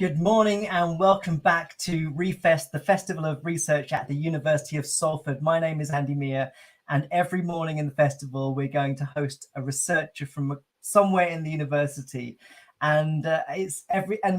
Good morning and welcome back to ReFest, the Festival of Research at the University of Salford. My name is Andy Mear, and every morning in the festival we're going to host a researcher from somewhere in the university. And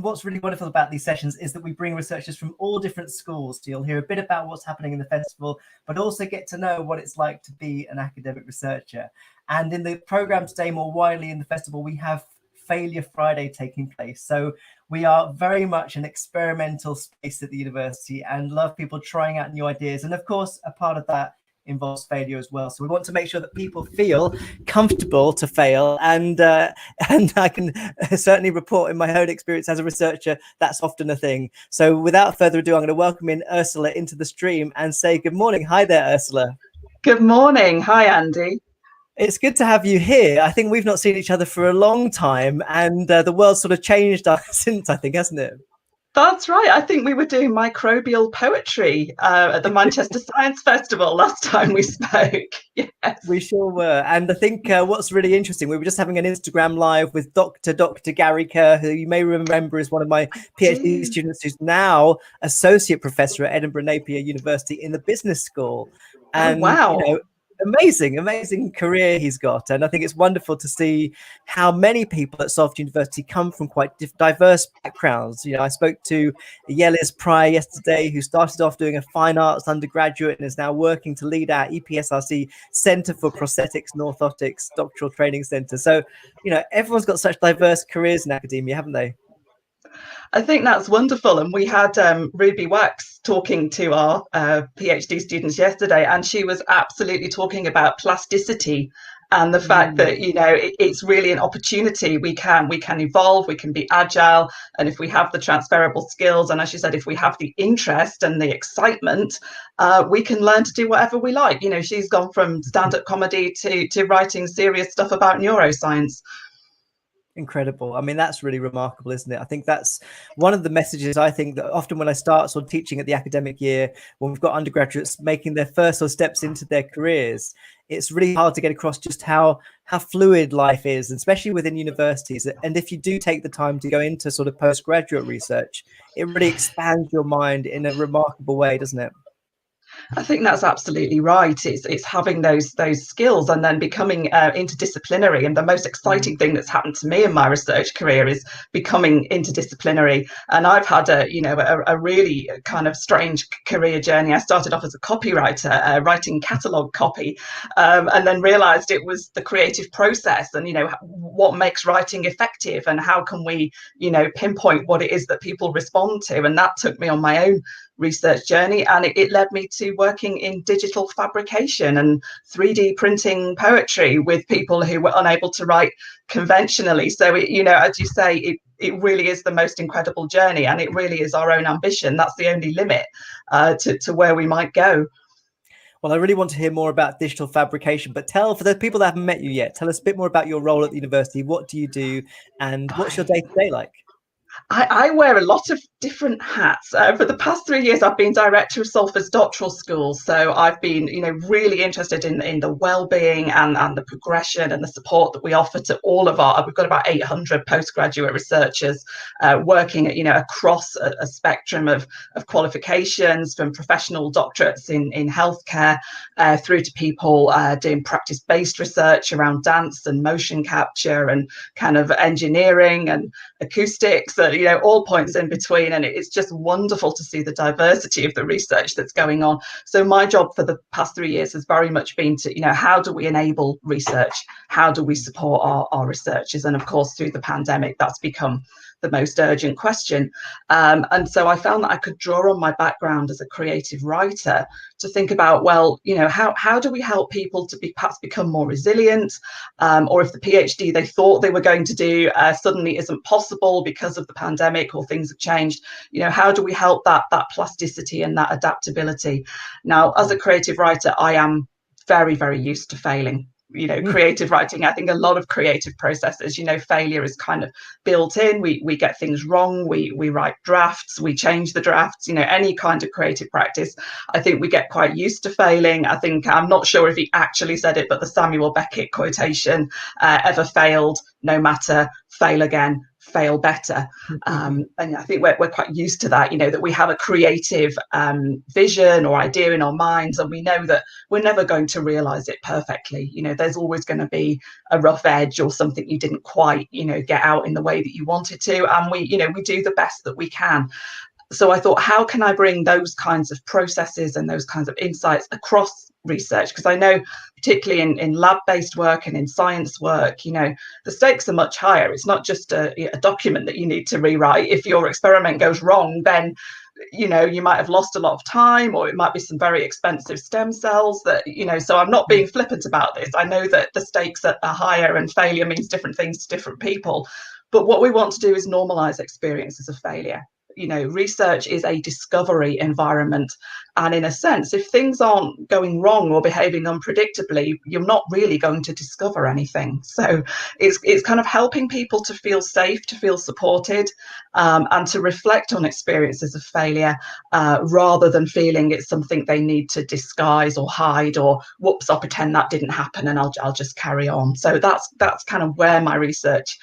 what's really wonderful about these sessions is that we bring researchers from all different schools. So you'll hear a bit about what's happening in the festival, but also get to know what it's like to be an academic researcher. And in the program today, more widely in the festival, we have Failure Friday taking place. So we are very much an experimental space at the university and love people trying out new ideas. And of course, a part of that involves failure as well. So we want to make sure that people feel comfortable to fail. And I can certainly report in my own experience as a researcher, that's often a thing. So without further ado, I'm going to welcome in Ursula into the stream and say good morning. Hi there, Ursula. Good morning. Hi, Andy. It's good to have you here. I think we've not seen each other for a long time, and the world's sort of changed since, I think, hasn't it? That's right. I think we were doing microbial poetry at the Manchester Science Festival last time we spoke. Yes. We sure were. And I think what's really interesting, we were just having an Instagram live with Dr. Gary Kerr, who you may remember is one of my PhD students, who's now Associate Professor at Edinburgh Napier University in the Business School. And, wow. Amazing career he's got. And I think it's wonderful to see how many people at Salford University come from quite diverse backgrounds. I spoke to Yelis Pryor yesterday, who started off doing a fine arts undergraduate and is now working to lead our EPSRC Centre for Prosthetics and Orthotics Doctoral Training Centre. So, everyone's got such diverse careers in academia, haven't they? I think that's wonderful. And we had Ruby Wax talking to our PhD students yesterday, and she was absolutely talking about plasticity and the fact that, it's really an opportunity. We can evolve, we can be agile. And if we have the transferable skills, and as you said, if we have the interest and the excitement, we can learn to do whatever we like. She's gone from stand-up comedy to writing serious stuff about neuroscience. Incredible. I mean, that's really remarkable, isn't it? I think that's one of the messages I think that often when I start sort of teaching at the academic year, when we've got undergraduates making their first sort of steps into their careers, it's really hard to get across just how fluid life is, especially within universities. And if you do take the time to go into sort of postgraduate research, it really expands your mind in a remarkable way, doesn't it? I think that's absolutely right. It's having those skills and then becoming interdisciplinary. And the most exciting thing that's happened to me in my research career is becoming interdisciplinary. And I've had a really kind of strange career journey. I started off as a copywriter, writing catalogue copy, and then realised it was the creative process and what makes writing effective and how can we pinpoint what it is that people respond to. And that took me on my own research journey, and it led me to working in digital fabrication and 3D printing poetry with people who were unable to write conventionally. So as you say, it really is the most incredible journey, and it really is our own ambition. That's the only limit to where we might go. Well, I really want to hear more about digital fabrication, but for the people that haven't met you yet, tell us a bit more about your role at the university. What do you do, and what's your day-to-day like? I wear a lot of different hats. For the past 3 years, I've been director of Salford's doctoral school. So I've been, really interested in the well-being and the progression and the support that we offer to all of we've got about 800 postgraduate researchers working across a spectrum of qualifications, from professional doctorates in healthcare through to people doing practice-based research around dance and motion capture and kind of engineering and acoustics, all points in between. And it's just wonderful to see the diversity of the research that's going on. So my job for the past 3 years has very much been to, how do we enable research? How do we support our researchers? And of course, through the pandemic, that's become the most urgent question. And so I found that I could draw on my background as a creative writer to think about, well, how do we help people to perhaps become more resilient? Or if the PhD they thought they were going to do suddenly isn't possible because of the pandemic or things have changed, how do we help that plasticity and that adaptability? Now, as a creative writer, I am very, very used to failing. Creative writing, I think a lot of creative processes, failure is kind of built in. We get things wrong. We write drafts, we change the drafts, any kind of creative practice. I think we get quite used to failing. I think, I'm not sure if he actually said it, but the Samuel Beckett quotation, ever failed, no matter, fail again, fail better. And I think we're quite used to that, that we have a creative vision or idea in our minds, and we know that we're never going to realize it perfectly. There's always going to be a rough edge or something you didn't quite, get out in the way that you wanted to. And we do the best that we can. So I thought, how can I bring those kinds of processes and those kinds of insights across research? Because I know, particularly in lab-based work and in science work, the stakes are much higher. It's not just a document that you need to rewrite. If your experiment goes wrong, then you might have lost a lot of time, or it might be some very expensive stem cells that, so I'm not being flippant about this. I know that the stakes are higher and failure means different things to different people. But what we want to do is normalize experiences of failure. Research is a discovery environment. And in a sense, if things aren't going wrong or behaving unpredictably, you're not really going to discover anything. So it's kind of helping people to feel safe, to feel supported, and to reflect on experiences of failure, rather than feeling it's something they need to disguise or hide, or whoops, I'll pretend that didn't happen and I'll just carry on. So that's kind of where my research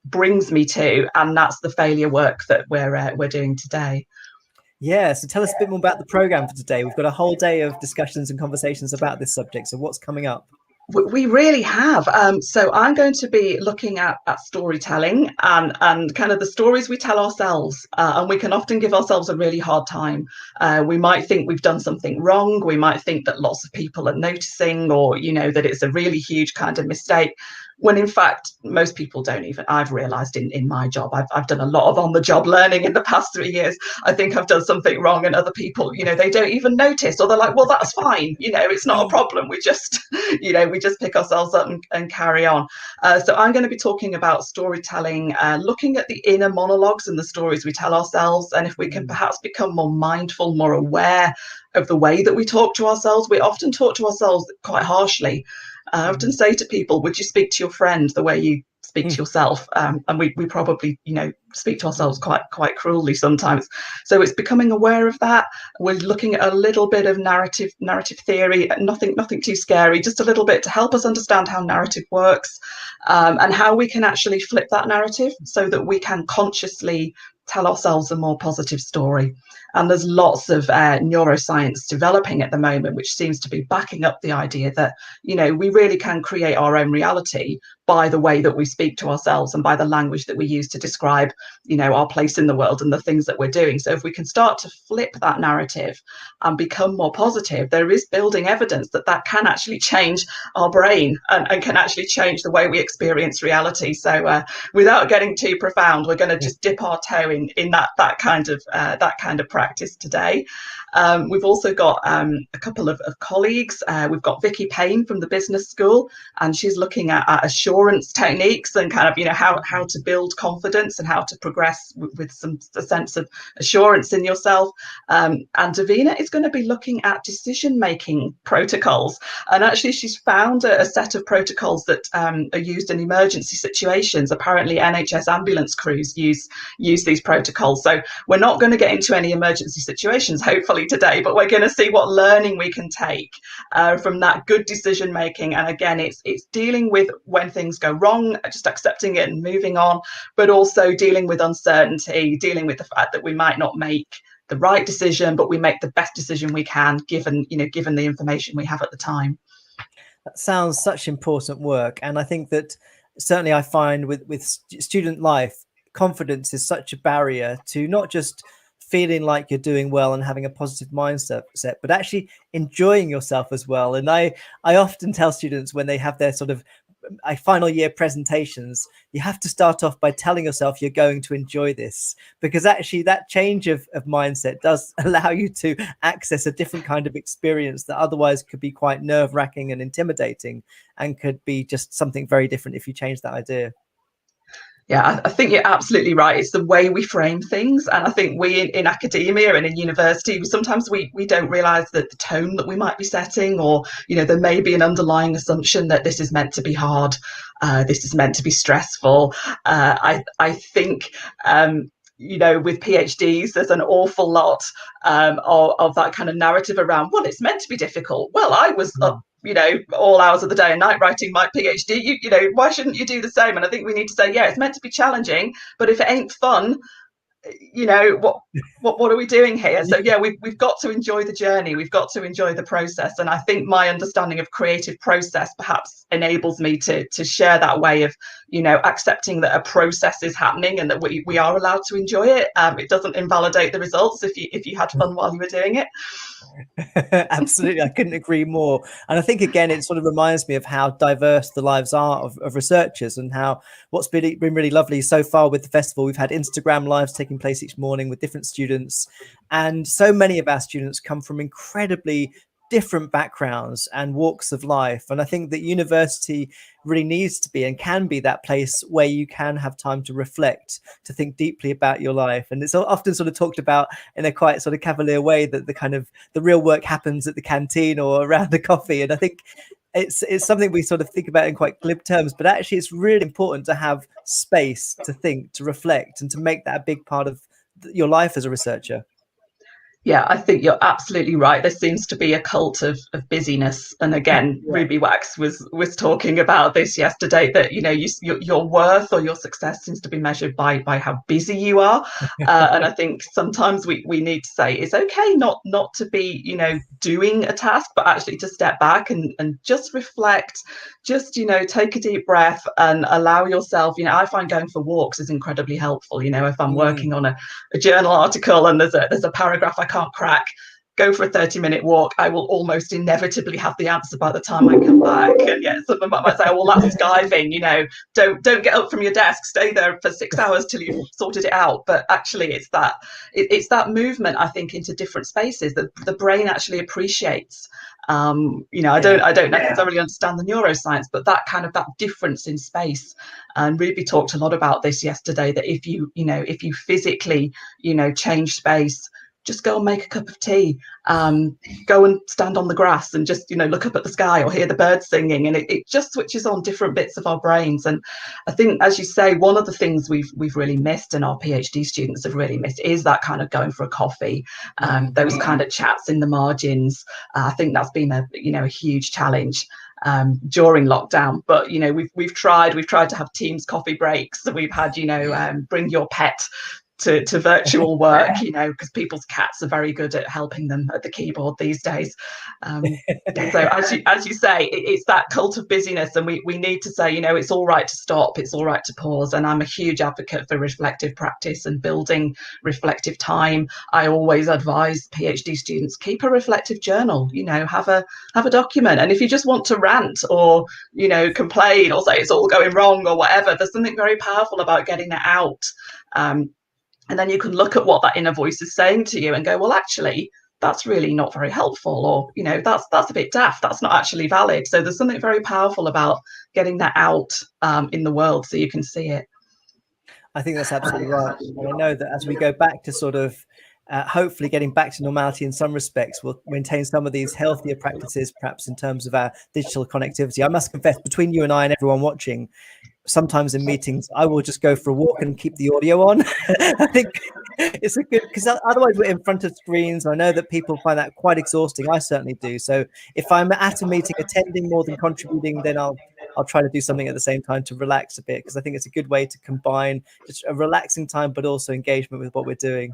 brings me to, and that's the failure work that we're doing today. Yeah, so tell us a bit more about the program for today. We've got a whole day of discussions and conversations about this subject. So what's coming up? We really have. So I'm going to be looking at storytelling and kind of the stories we tell ourselves. And we can often give ourselves a really hard time. We might think we've done something wrong. We might think that lots of people are noticing, or, that it's a really huge kind of mistake, when in fact, most people don't even. I've realised in my job, I've done a lot of on-the-job learning in the past 3 years. I think I've done something wrong, and other people, they don't even notice, or they're like, well, that's fine. It's not a problem. We just, we just pick ourselves up and carry on. So I'm going to be talking about storytelling, looking at the inner monologues and the stories we tell ourselves, and if we can perhaps become more mindful, more aware of the way that we talk to ourselves. We often talk to ourselves quite harshly. I often say to people, would you speak to your friend the way you speak to yourself? And we probably, speak to ourselves quite cruelly sometimes. So it's becoming aware of that. We're looking at a little bit of narrative theory, nothing too scary, just a little bit to help us understand how narrative works, and how we can actually flip that narrative so that we can consciously tell ourselves a more positive story. And there's lots of neuroscience developing at the moment, which seems to be backing up the idea that, we really can create our own reality by the way that we speak to ourselves and by the language that we use to describe, our place in the world and the things that we're doing. So if we can start to flip that narrative and become more positive, there is building evidence that can actually change our brain and can actually change the way we experience reality. So without getting too profound, we're going to just dip our toe in that kind of practice today. We've also got a couple of colleagues. We've got Vicky Payne from the business school, and she's looking at assurance techniques and kind of, how to build confidence and how to progress with a sense of assurance in yourself. And Davina is going to be looking at decision-making protocols. And actually, she's found a set of protocols that are used in emergency situations. Apparently, NHS ambulance crews use these protocols. So we're not going to get into any emergency situations, hopefully, today, but we're going to see what learning we can take from that good decision making. And again, it's dealing with when things go wrong, just accepting it and moving on, but also dealing with uncertainty, dealing with the fact that we might not make the right decision, but we make the best decision we can given the information we have at the time. That sounds such important work. And I think that certainly I find with student life, confidence is such a barrier to not just feeling like you're doing well and having a positive mindset, but actually enjoying yourself as well. And I often tell students when they have their sort of final year presentations, you have to start off by telling yourself you're going to enjoy this, because actually that change of mindset does allow you to access a different kind of experience that otherwise could be quite nerve-wracking and intimidating, and could be just something very different if you change that idea. Yeah, I think you're absolutely right. It's the way we frame things. And I think we in academia and in university, sometimes we don't realise that the tone that we might be setting, or, there may be an underlying assumption that this is meant to be hard. This is meant to be stressful. I think with PhDs, there's an awful lot of that kind of narrative around, well, it's meant to be difficult. Well, I was up, all hours of the day and night writing my PhD. Why shouldn't you do the same? And I think we need to say, yeah, it's meant to be challenging, but if it ain't fun, what are we doing here? So yeah, we've got to enjoy the journey, we've got to enjoy the process, and I think my understanding of creative process perhaps enables me to share that way of accepting that a process is happening and that we are allowed to enjoy it. It doesn't invalidate the results if you had fun while you were doing it. Absolutely, I couldn't agree more. And I think again it sort of reminds me of how diverse the lives are of researchers, and how what's been really lovely so far with the festival, we've had Instagram lives taking place each morning with different students, and so many of our students come from incredibly different backgrounds and walks of life. And I think that university really needs to be and can be that place where you can have time to reflect, to think deeply about your life. And it's often sort of talked about in a quite sort of cavalier way that the real work happens at the canteen or around the coffee. And I think it's something we sort of think about in quite glib terms, but actually it's really important to have space to think, to reflect, and to make that a big part of your life as a researcher. Yeah, I think you're absolutely right. There seems to be a cult of busyness, and again, Yeah. Ruby Wax was talking about this yesterday. That your worth or your success seems to be measured by how busy you are, and I think sometimes we need to say it's okay not to be doing a task, but actually to step back and just reflect, just take a deep breath and allow yourself. I find going for walks is incredibly helpful. If I'm working on a journal article and there's a paragraph I can't crack, go for a 30-minute walk. I will almost inevitably have the answer by the time I come back. And yeah, someone might say, oh, well, that's skiving, don't get up from your desk, stay there for 6 hours till you've sorted it out. But actually it's that movement, I think, into different spaces that the brain actually appreciates. I don't necessarily understand the neuroscience, but that difference in space. And Ruby talked a lot about this yesterday, that if you physically change space, just go and make a cup of tea, go and stand on the grass and just look up at the sky or hear the birds singing, and it just switches on different bits of our brains. And I think, as you say, one of the things we've really missed, and our PhD students have really missed, is that kind of going for a coffee, those kind of chats in the margins. I think that's been a huge challenge during lockdown, but we've tried to have Teams coffee breaks. So we've had bring your pet to virtual work, because people's cats are very good at helping them at the keyboard these days. So as you say, it's that cult of busyness, and we need to say, it's all right to stop, it's all right to pause. And I'm a huge advocate for reflective practice and building reflective time. I always advise PhD students, keep a reflective journal, have a document. And if you just want to rant or complain or say it's all going wrong or whatever, there's something very powerful about getting it out. And then you can look at what that inner voice is saying to you and go, well, actually, that's really not very helpful, or that's a bit daft, that's not actually valid. So there's something very powerful about getting that out in the world so you can see it. I think that's absolutely right. And I know that as we go back to sort of hopefully getting back to normality in some respects, we'll maintain some of these healthier practices, perhaps in terms of our digital connectivity. I must confess, between you and I and everyone watching, sometimes in meetings I will just go for a walk and keep the audio on. I think it's a good, because otherwise we're in front of screens. I know that people find that quite exhausting. I certainly do. So if I'm at a meeting attending more than contributing, then I'll try to do something at the same time to relax a bit, because I think it's a good way to combine just a relaxing time but also engagement with what we're doing.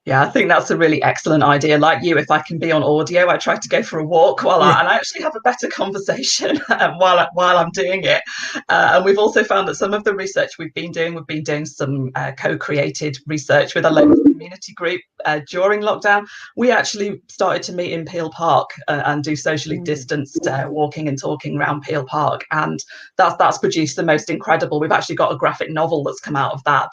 Yeah, I think that's a really excellent idea. Like you, if I can be on audio, I try to go for a walk and I actually have a better conversation while I'm doing it. And we've also found that some of the research we've been doing some co-created research with a local community group during lockdown. We actually started to meet in Peel Park and do socially distanced walking and talking around Peel Park, and that's produced the most incredible. We've actually got a graphic novel that's come out of that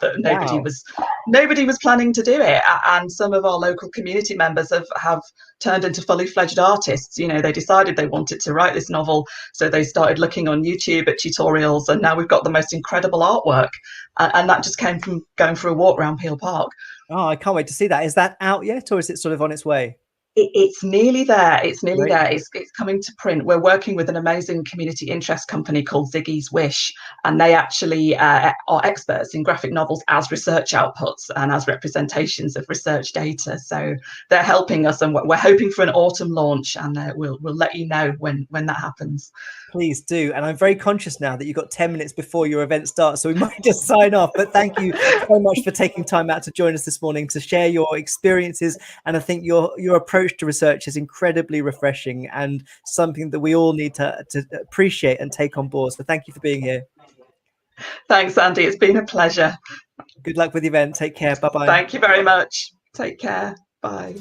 nobody was planning to do it. And some of our local community members have turned into fully fledged artists. They decided they wanted to write this novel, so they started looking on YouTube at tutorials, and now we've got the most incredible artwork. And that just came from going for a walk around Peel Park. Oh, I can't wait to see that. Is that out yet, or is it sort of on its way? It's nearly there. It's nearly Right. there. It's coming to print. We're working with an amazing community interest company called Ziggy's Wish, and they actually are experts in graphic novels as research outputs and as representations of research data. So they're helping us, and we're hoping for an autumn launch, and we'll let you know when that happens. Please do. And I'm very conscious now that you've got 10 minutes before your event starts, so we might just sign off. But thank you so much for taking time out to join us this morning to share your experiences. And I think your approach to research is incredibly refreshing and something that we all need to appreciate and take on board. So thank you for being here. Thanks, Andy. It's been a pleasure. Good luck with the event. Take care. Bye-bye. Thank you very much. Take care. Bye.